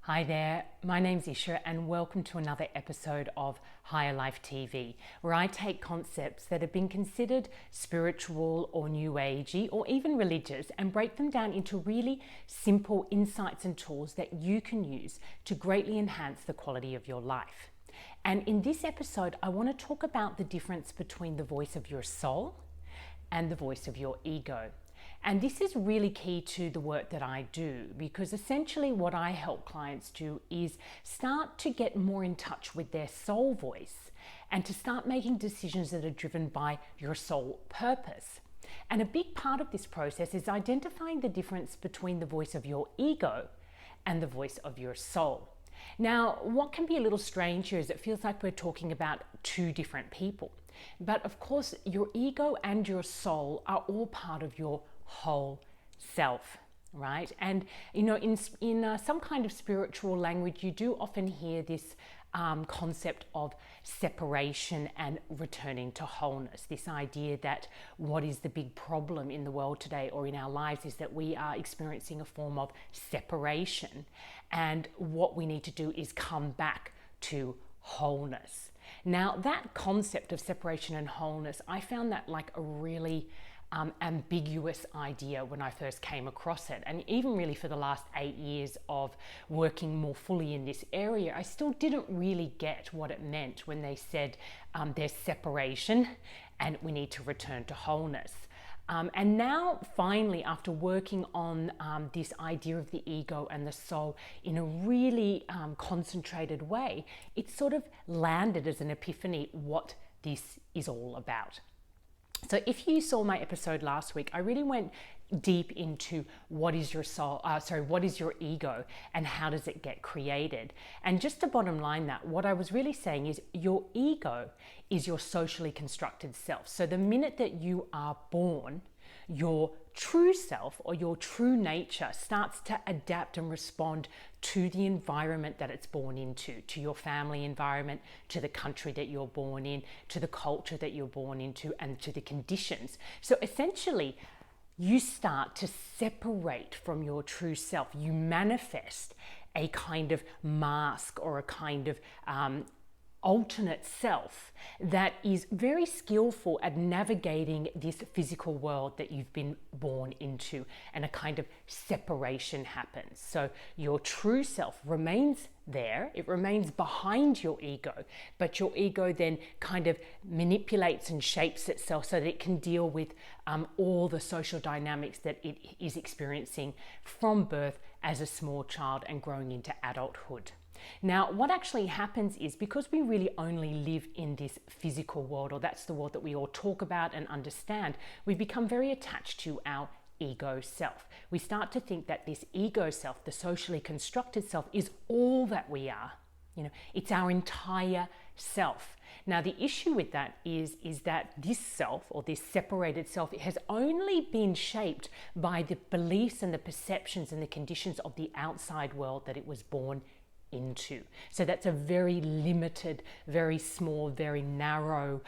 Hi there, my name's Isha and welcome to another episode of Higher Life TV, where I take concepts that have been considered spiritual or new agey or even religious and break them down into really simple insights and tools that you can use to greatly enhance the quality of your life. And in this episode, I want to talk about the difference between the voice of your soul and the voice of your ego. And this is really key to the work that I do, because essentially what I help clients do is start to get more in touch with their soul voice and to start making decisions that are driven by your soul purpose. And a big part of this process is identifying the difference between the voice of your ego and the voice of your soul. Now, what can be a little strange here is it feels like we're talking about two different people. But of course, your ego and your soul are all part of your whole self, right? And in some kind of spiritual language, you do often hear this concept of separation and returning to wholeness. This idea that what is the big problem in the world today or in our lives is that we are experiencing a form of separation, and what we need to do is come back to wholeness. Now, that concept of separation and wholeness, I found that like a really ambiguous idea when I first came across it. And even really for the last 8 years of working more fully in this area, I still didn't really get what it meant when they said there's separation and we need to return to wholeness. And now, finally, after working on this idea of the ego and the soul in a really concentrated way, it sort of landed as an epiphany what this is all about. So if you saw my episode last week, I really went deep into what is your soul, what is your ego and how does it get created? And just to bottom line that, what I was really saying is your ego is your socially constructed self. So the minute that you are born, your true self or your true nature starts to adapt and respond to the environment that it's born into, to your family environment, to the country that you're born in, to the culture that you're born into, and to the conditions. So essentially, you start to separate from your true self. You manifest a kind of mask or a kind of alternate self that is very skillful at navigating this physical world that you've been born into, and a kind of separation happens. So your true self remains there, it remains behind your ego, but your ego then kind of manipulates and shapes itself so that it can deal with all the social dynamics that it is experiencing from birth as a small child and growing into adulthood. Now, what actually happens is, because we really only live in this physical world, or that's the world that we all talk about and understand, we become very attached to our ego self. We start to think that this ego self, the socially constructed self, is all that we are. It's our entire self. Now, the issue with that is that this self, or this separated self, it has only been shaped by the beliefs and the perceptions and the conditions of the outside world that it was born into. So that's a very limited, very small, very narrow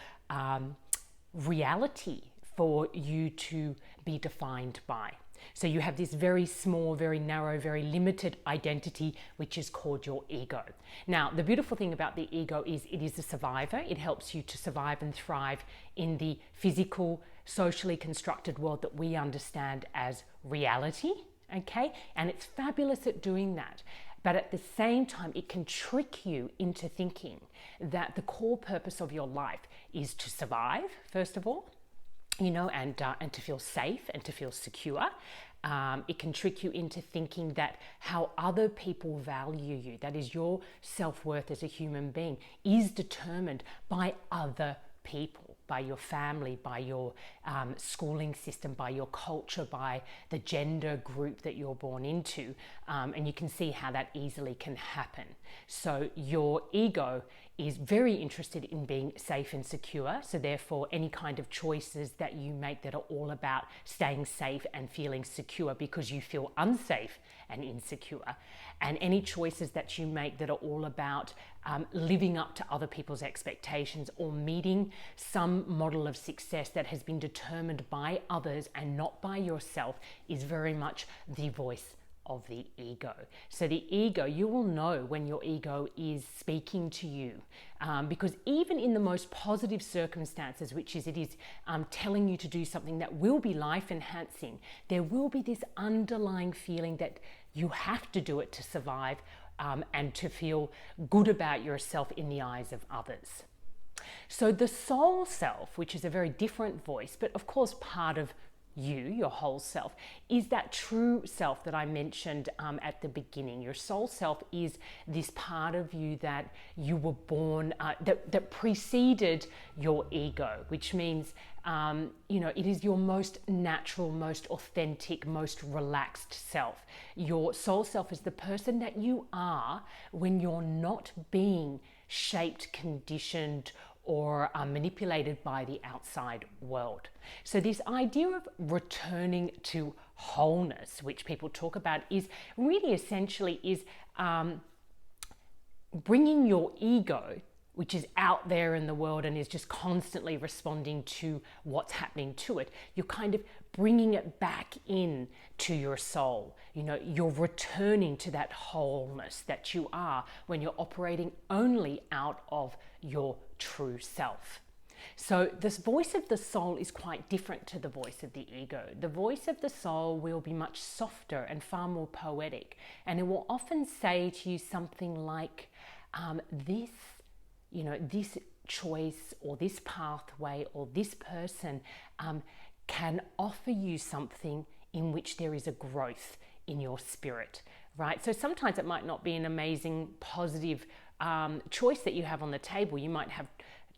reality for you to be defined by. So you have this very small, very narrow, very limited identity, which is called your ego. Now, the beautiful thing about the ego is it is a survivor. It helps you to survive and thrive in the physical, socially constructed world that we understand as reality, okay? And it's fabulous at doing that. But at the same time, it can trick you into thinking that the core purpose of your life is to survive, first of all, and to feel safe and to feel secure. It can trick you into thinking that how other people value you, that is your self-worth as a human being, is determined by other people, by your family, by your schooling system, by your culture, by the gender group that you're born into. And you can see how that easily can happen. So your ego is very interested in being safe and secure. So therefore, any kind of choices that you make that are all about staying safe and feeling secure because you feel unsafe and insecure, and any choices that you make that are all about living up to other people's expectations or meeting some model of success that has been determined by others and not by yourself, is very much the voice of the ego. So the ego, you will know when your ego is speaking to you, because even in the most positive circumstances, which is it is telling you to do something that will be life enhancing, there will be this underlying feeling that you have to do it to survive, and to feel good about yourself in the eyes of others. So the soul self, which is a very different voice, but of course part of you, your whole self, is that true self that I mentioned at the beginning. Your soul self is this part of you that you were born, that preceded your ego, which means, it is your most natural, most authentic, most relaxed self. Your soul self is the person that you are when you're not being shaped, conditioned, or manipulated by the outside world. So this idea of returning to wholeness, which people talk about, is really essentially bringing your ego, which is out there in the world and is just constantly responding to what's happening to it. You're kind of bringing it back in to your soul. You're returning to that wholeness that you are when you're operating only out of your true self. So this voice of the soul is quite different to the voice of the ego. The voice of the soul will be much softer and far more poetic, and it will often say to you something like, this choice or this pathway or this person can offer you something in which there is a growth in your spirit, right? So sometimes it might not be an amazing, positive choice that you have on the table. You might have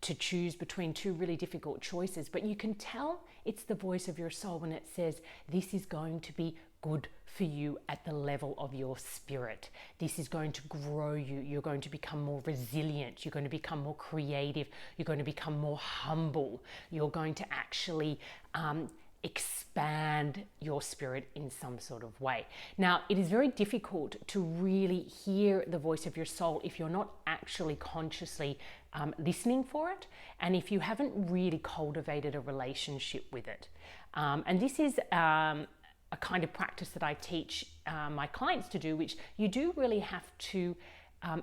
to choose between two really difficult choices, but you can tell it's the voice of your soul when it says, this is going to be good for you at the level of your spirit. This is going to grow you. You're going to become more resilient. You're going to become more creative. You're going to become more humble. You're going to actually expand your spirit in some sort of way. Now, it is very difficult to really hear the voice of your soul if you're not actually consciously listening for it, and if you haven't really cultivated a relationship with it. And this is a kind of practice that I teach my clients to do, which you do really have to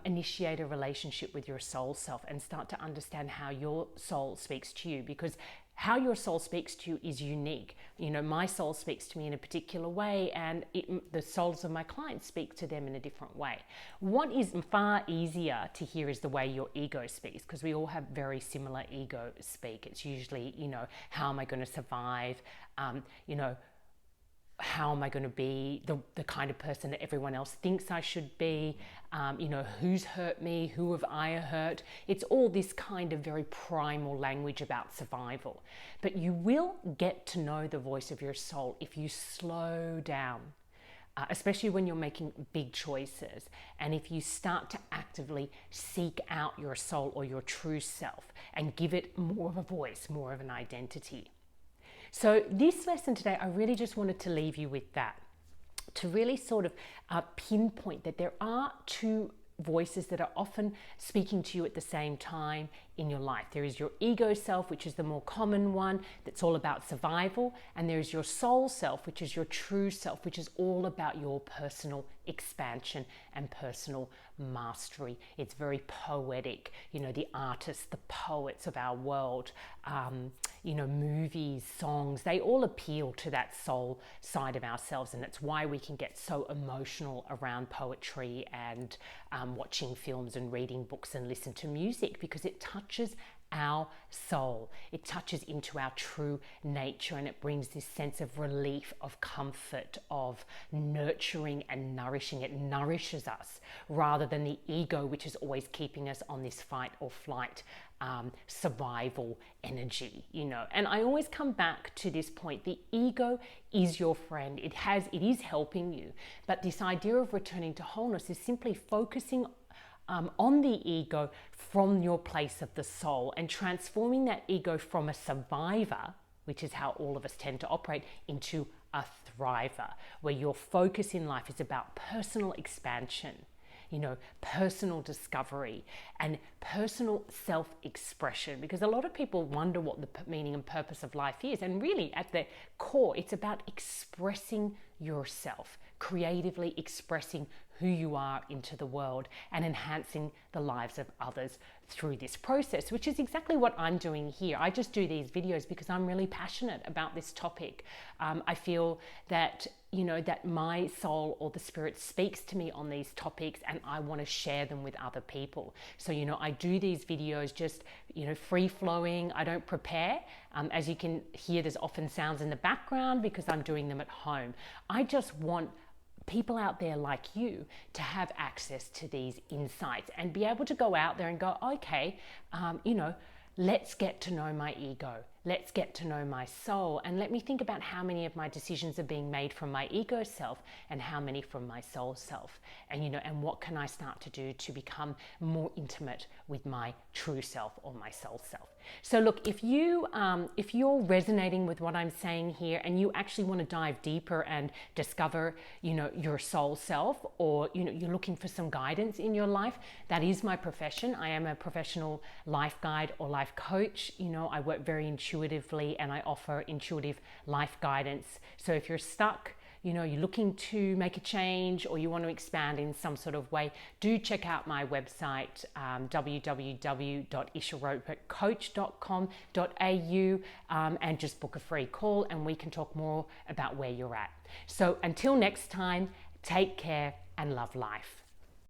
initiate a relationship with your soul self and start to understand how your soul speaks to you, because how your soul speaks to you is unique. My soul speaks to me in a particular way, and the souls of my clients speak to them in a different way. What is far easier to hear is the way your ego speaks, because we all have very similar ego speak. It's usually, how am I going to survive? How am I going to be the kind of person that everyone else thinks I should be? Who's hurt me? Who have I hurt? It's all this kind of very primal language about survival. But you will get to know the voice of your soul if you slow down, especially when you're making big choices. And if you start to actively seek out your soul or your true self and give it more of a voice, more of an identity. So this lesson today, I really just wanted to leave you with that, to really sort of pinpoint that there are two voices that are often speaking to you at the same time in your life. There is your ego self, which is the more common one, that's all about survival, and there is your soul self, which is your true self, which is all about your personal expansion and personal mastery. It's very poetic. The artists, the poets of our world, movies, songs, they all appeal to that soul side of ourselves, and it's why we can get so emotional around poetry and watching films and reading books and listen to music, because it touches our soul. It touches into our true nature, and it brings this sense of relief, of comfort, of nurturing and nourishing. It nourishes us rather than the ego, which is always keeping us on this fight or flight survival energy, And I always come back to this point. The ego is your friend. It is helping you. But this idea of returning to wholeness is simply focusing on the ego from your place of the soul and transforming that ego from a survivor, which is how all of us tend to operate, into a thriver, where your focus in life is about personal expansion, personal discovery and personal self-expression, because a lot of people wonder what the meaning and purpose of life is. And really at the core, it's about expressing yourself, creatively expressing who you are into the world and enhancing the lives of others through this process, which is exactly what I'm doing here. I just do these videos because I'm really passionate about this topic. I feel that, that my soul or the spirit speaks to me on these topics, and I want to share them with other people. So, I do these videos just, free flowing. I don't prepare. As you can hear, there's often sounds in the background because I'm doing them at home. I just want people out there like you to have access to these insights and be able to go out there and go, okay, let's get to know my ego. Let's get to know my soul, and let me think about how many of my decisions are being made from my ego self and how many from my soul self. And what can I start to do to become more intimate with my true self or my soul self? So look, if you're resonating with what I'm saying here and you actually want to dive deeper and discover, your soul self, or, you're looking for some guidance in your life, that is my profession. I am a professional life guide or life coach. I work very intuitively and I offer intuitive life guidance. So if you're stuck, you're looking to make a change or you want to expand in some sort of way, do check out my website, www.isharopercoach.com.au, and just book a free call and we can talk more about where you're at. So until next time, take care and love life.